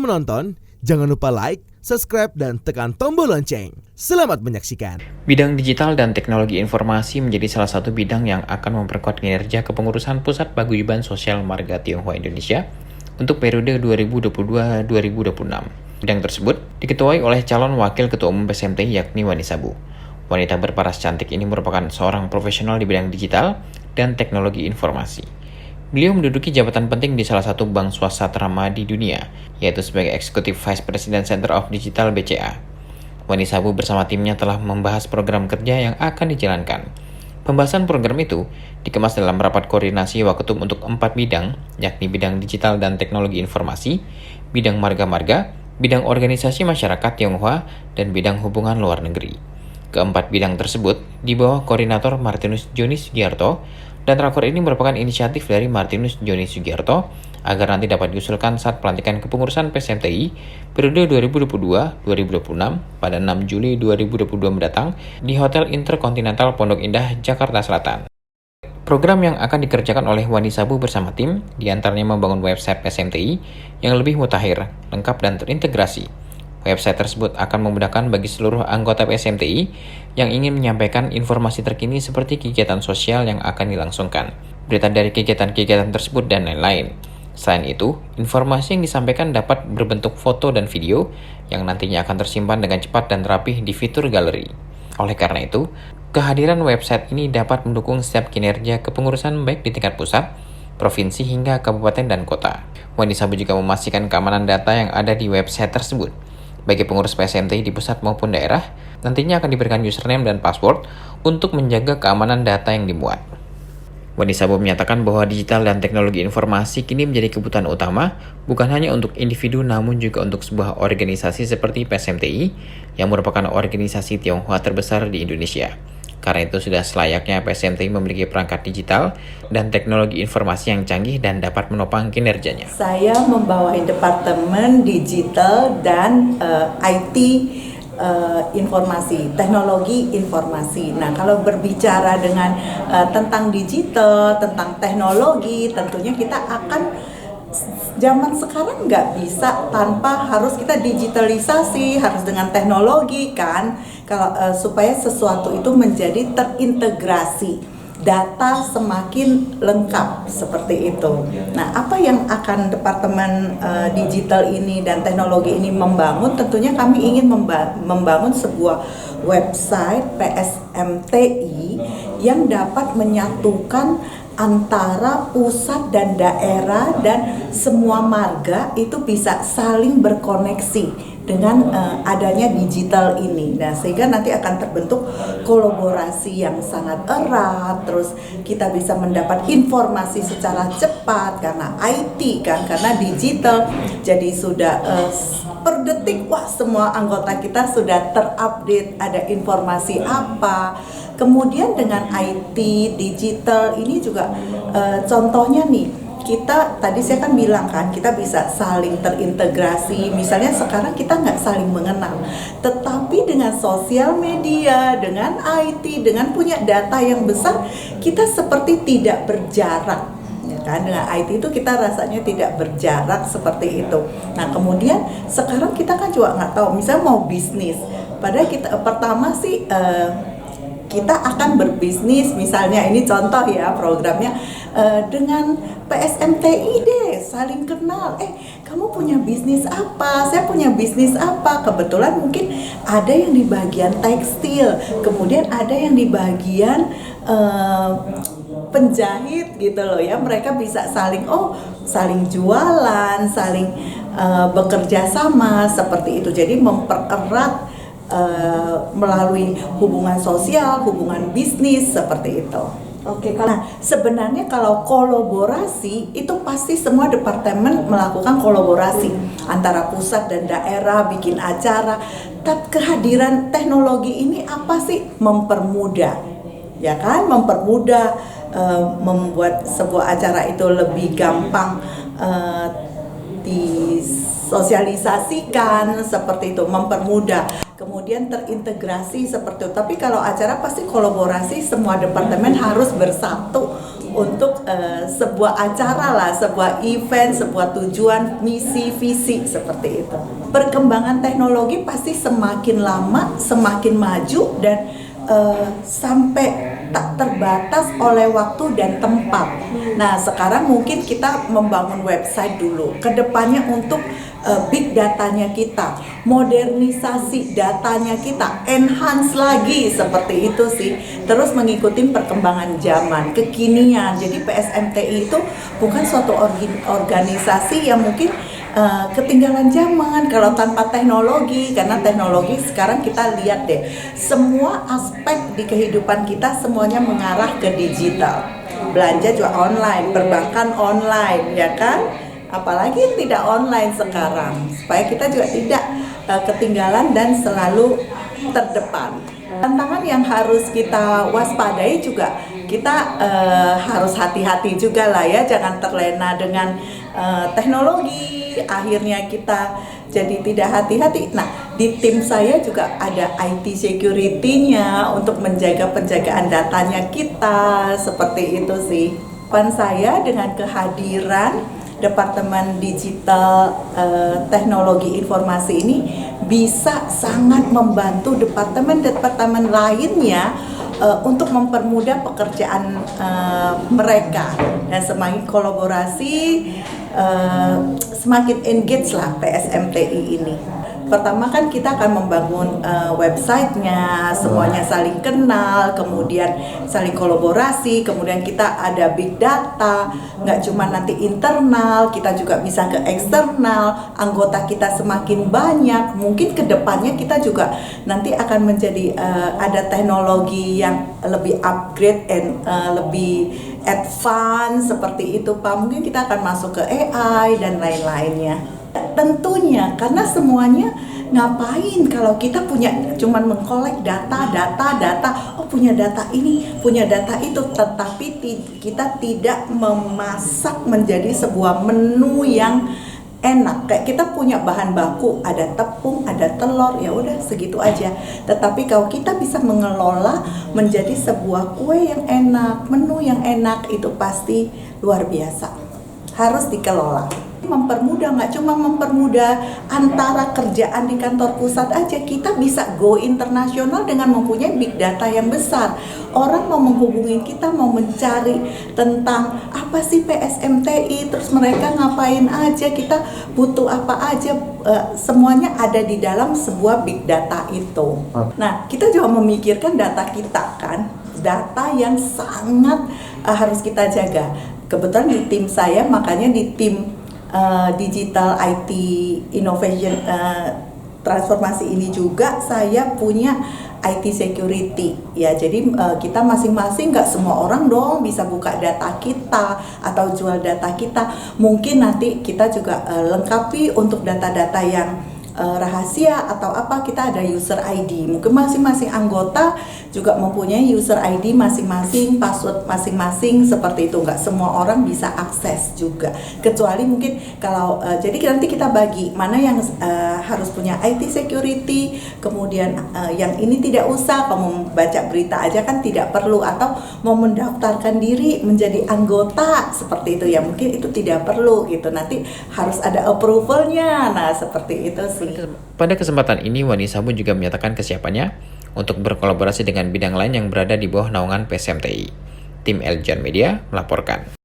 menonton, jangan lupa like, subscribe, dan tekan tombol lonceng. Selamat menyaksikan. Bidang digital dan teknologi informasi menjadi salah satu bidang yang akan memperkuat kinerja kepengurusan Pusat Paguyuban Sosial Marga Tionghoa Indonesia untuk periode 2022-2026. Bidang tersebut diketuai oleh calon wakil ketua umum PSMTI yakni Wani Sabu. Wanita berparas cantik ini merupakan seorang profesional di bidang digital dan teknologi informasi. Beliau menduduki jabatan penting di salah satu bank swasta ternama di dunia, yaitu sebagai Executive Vice President Center of Digital BCA. Wani Sabu bersama timnya telah membahas program kerja yang akan dijalankan. Pembahasan program itu dikemas dalam rapat koordinasi Waketum untuk 4 bidang, yakni bidang digital dan teknologi informasi, bidang marga-marga, bidang organisasi masyarakat Tionghoa, dan bidang hubungan luar negeri. Keempat bidang tersebut di bawah koordinator Martinus Joni Sugiarto, dan rakor ini merupakan inisiatif dari Martinus Joni Sugiarto agar nanti dapat diusulkan saat pelantikan kepengurusan PSMTI periode 2022-2026 pada 6 Juli 2022 mendatang di Hotel Intercontinental Pondok Indah, Jakarta Selatan. Program yang akan dikerjakan oleh Wani Sabu bersama tim diantaranya membangun website PSMTI yang lebih mutakhir, lengkap, dan terintegrasi. Website tersebut akan memudahkan bagi seluruh anggota PSMTI yang ingin menyampaikan informasi terkini seperti kegiatan sosial yang akan dilangsungkan, berita dari kegiatan-kegiatan tersebut, dan lain-lain. Selain itu, informasi yang disampaikan dapat berbentuk foto dan video yang nantinya akan tersimpan dengan cepat dan rapih di fitur galeri. Oleh karena itu, kehadiran website ini dapat mendukung setiap kinerja kepengurusan baik di tingkat pusat, provinsi, hingga kabupaten dan kota. Wani Sabu juga memastikan keamanan data yang ada di website tersebut. Bagi pengurus PSMTI di pusat maupun daerah, nantinya akan diberikan username dan password untuk menjaga keamanan data yang dimuat. Wani Sabu menyatakan bahwa digital dan teknologi informasi kini menjadi kebutuhan utama, bukan hanya untuk individu namun juga untuk sebuah organisasi seperti PSMTI yang merupakan organisasi Tionghoa terbesar di Indonesia. Karena itu sudah selayaknya PSMTI memiliki perangkat digital dan teknologi informasi yang canggih dan dapat menopang kinerjanya. Saya membawahi Departemen Digital dan IT informasi, teknologi informasi. Nah, kalau berbicara dengan tentang digital, tentang teknologi, tentunya kita akan zaman sekarang nggak bisa tanpa harus kita digitalisasi, harus dengan teknologi kan, kalau supaya sesuatu itu menjadi terintegrasi, data semakin lengkap seperti itu. Nah, apa yang akan Departemen Digital ini dan Teknologi ini membangun? Tentunya kami ingin membangun sebuah website PSMTI yang dapat menyatukan antara pusat dan daerah dan semua marga itu bisa saling berkoneksi dengan adanya digital ini. Nah, sehingga nanti akan terbentuk kolaborasi yang sangat erat, terus kita bisa mendapat informasi secara cepat karena IT kan, karena digital. Jadi sudah per detik, wah, semua anggota kita sudah terupdate, ada informasi apa. Kemudian dengan IT digital ini juga contohnya nih, kita tadi saya kan bilang kan kita bisa saling terintegrasi. Misalnya sekarang kita nggak saling mengenal, tetapi dengan sosial media, dengan IT, dengan punya data yang besar, kita seperti tidak berjarak. Kan, dengan IT itu kita rasanya tidak berjarak seperti itu. Nah, kemudian sekarang kita kan juga nggak tahu, misalnya mau bisnis, padahal kita pertama sih kita akan berbisnis, misalnya ini contoh ya programnya, dengan PSMTI deh, saling kenal. Kamu punya bisnis apa? Saya punya bisnis apa? Kebetulan mungkin ada yang di bagian tekstil, kemudian ada yang di bagian penjahit gitu loh ya. Mereka bisa saling jualan, saling bekerja sama seperti itu. Jadi mempererat melalui hubungan sosial, hubungan bisnis seperti itu. Oke, nah sebenarnya kalau kolaborasi itu pasti semua departemen melakukan kolaborasi antara pusat dan daerah, bikin acara. Tapi kehadiran teknologi ini apa sih? Mempermudah, ya kan? Mempermudah, membuat sebuah acara itu lebih gampang disosialisasikan seperti itu, mempermudah. Kemudian terintegrasi seperti itu. Tapi kalau acara pasti kolaborasi, semua departemen harus bersatu untuk sebuah acara lah, sebuah event, sebuah tujuan, misi, visi seperti itu. Perkembangan teknologi pasti semakin lama, semakin maju dan sampai tak terbatas oleh waktu dan tempat. Nah, sekarang mungkin kita membangun website dulu. Kedepannya untuk big datanya kita, modernisasi datanya kita, enhance lagi seperti itu sih. Terus mengikuti perkembangan zaman, kekinian. Jadi PSMTI itu bukan suatu organisasi yang mungkin ketinggalan zaman kalau tanpa teknologi, karena teknologi sekarang kita lihat deh, semua aspek di kehidupan kita semuanya mengarah ke digital. Belanja juga online, perbankan online, ya kan? Apalagi yang tidak online sekarang, supaya kita juga tidak ketinggalan dan selalu terdepan. Tantangan yang harus kita waspadai juga, kita harus hati-hati juga lah ya, jangan terlena dengan teknologi. Akhirnya kita jadi tidak hati-hati. Nah, di tim saya juga ada IT security-nya untuk menjaga penjagaan datanya kita, seperti itu sih. Harapan saya dengan kehadiran Departemen Digital Teknologi Informasi ini bisa sangat membantu departemen-departemen lainnya untuk mempermudah pekerjaan mereka dan semakin kolaborasi, semakin engage lah PSMTI ini. Pertama kan kita akan membangun websitenya, semuanya saling kenal, kemudian saling kolaborasi, kemudian kita ada big data, nggak cuma nanti internal, kita juga bisa ke eksternal, anggota kita semakin banyak, mungkin kedepannya kita juga nanti akan menjadi ada teknologi yang lebih upgrade and lebih advance seperti itu Pak, mungkin kita akan masuk ke AI dan lain-lainnya. Tentunya karena semuanya ngapain kalau kita punya cuman mengkolek data, oh punya data ini, punya data itu, tetapi kita tidak memasak menjadi sebuah menu yang enak. Kayak kita punya bahan baku, ada tepung, ada telur, ya udah segitu aja. Tetapi kalau kita bisa mengelola menjadi sebuah kue yang enak, menu yang enak, itu pasti luar biasa. Harus dikelola. Mempermudah, nggak cuma mempermudah antara kerjaan di kantor pusat aja, kita bisa go internasional dengan mempunyai big data yang besar. Orang mau menghubungi kita, mau mencari tentang apa sih PSMTI, terus mereka ngapain aja, kita butuh apa aja, semuanya ada di dalam sebuah big data itu. Nah, kita juga memikirkan data kita kan, data yang sangat harus kita jaga. Kebetulan di tim saya, makanya di tim Digital IT Innovation transformasi ini juga saya punya IT security ya, jadi kita masing-masing, nggak semua orang dong bisa buka data kita atau jual data kita, mungkin nanti kita juga lengkapi untuk data-data yang rahasia atau apa, kita ada user ID. Mungkin masing-masing anggota juga mempunyai user ID masing-masing, password masing-masing, seperti itu. Nggak semua orang bisa akses juga. Kecuali mungkin kalau jadi nanti kita bagi mana yang harus punya IT security, kemudian yang ini tidak usah, kalau mau baca berita aja kan tidak perlu, atau mau mendaftarkan diri menjadi anggota seperti itu ya, mungkin itu tidak perlu gitu. Nanti harus ada approvalnya. Nah, seperti itu sih. Pada kesempatan ini, Wani Sabu juga menyatakan kesiapannya untuk berkolaborasi dengan bidang lain yang berada di bawah naungan PSMTI. Tim Eljan Media melaporkan.